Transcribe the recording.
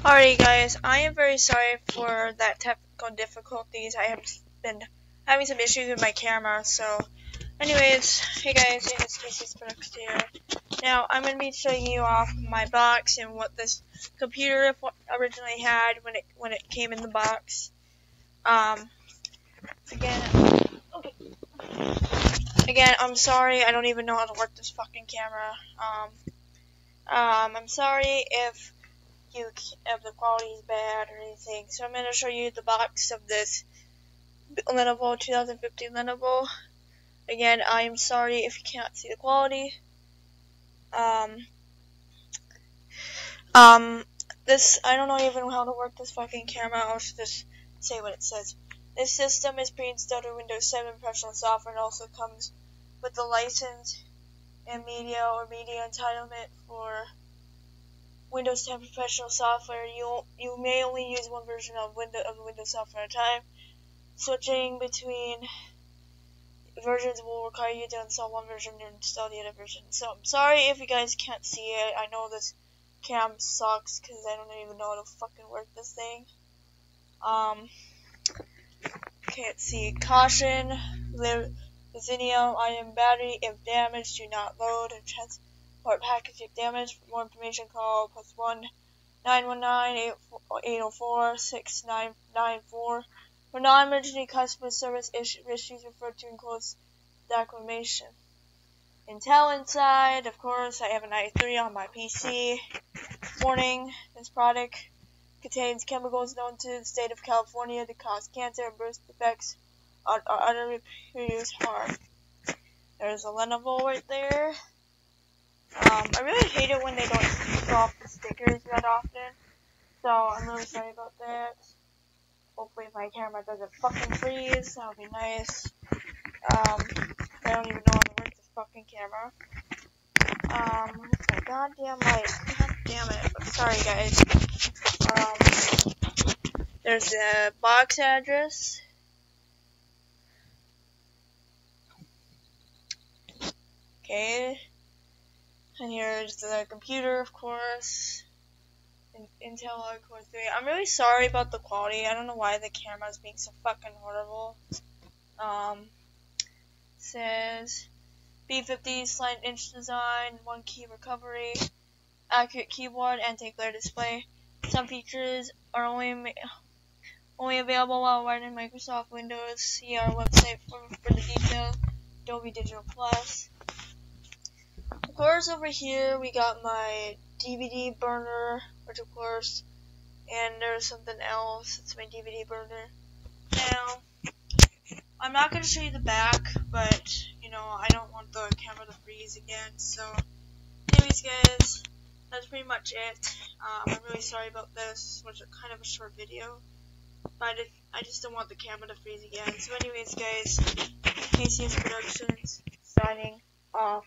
Alright guys, I am very sorry for that technical difficulties. I have been having some issues with my camera, so anyways, hey guys, it's Casey's Products here. Now, I'm going to be showing you off my box and what this computer originally had when it came in the box. Again, I'm sorry, I don't even know how to work this fucking camera. I'm sorry if the quality is bad or anything. So I'm going to show you the box of this Lenovo 2015 Lenovo. Again, I am sorry if you cannot see the quality. This, I don't know even how to work this fucking camera. I'll just say what it says. This system is pre-installed with Windows 7 professional software and also comes with the license and media entitlement for Windows 10 professional software. You may only use one version of Windows software at a time. Switching between versions will require you to install one version and install the other version. So I'm sorry if you guys can't see it. I know this cam sucks because I don't even know how to fucking work this thing. Okay, let's see. Caution, lithium ion battery. If damaged, do not load and transport package if damaged. For more information, call +1 919-804-6994. For non-emergency customer service issues referred to in close documentation. Intel inside, of course, I have an i3 on my PC. Warning, this product contains chemicals known to the state of California to cause cancer and birth defects or other reproduced harm. There's a Lenovo right there. I really hate it when they don't show off the stickers that often, so I'm really sorry about that. Hopefully my camera doesn't fucking freeze, that would be nice. I don't even know how to work this fucking camera. What's my goddamn light? God damn it. I'm sorry guys. There's the box address. Okay. And here's the computer, of course. Intel Core 3. I'm really sorry about the quality. I don't know why the camera is being so fucking horrible. Says B50 slight inch design, 1 key recovery, accurate keyboard, anti-glare display. Some features are only available while running Microsoft Windows. See our website for the details. Adobe Digital Plus. Of course, over here we got my DVD burner, which of course, and there's something else. It's my DVD burner. Now, I'm not going to show you the back, but, you know, I don't want the camera to freeze again, so, anyways guys, that's pretty much it. I'm really sorry about this, which is kind of a short video, but I just don't want the camera to freeze again. So anyways guys, KCS Productions, signing off.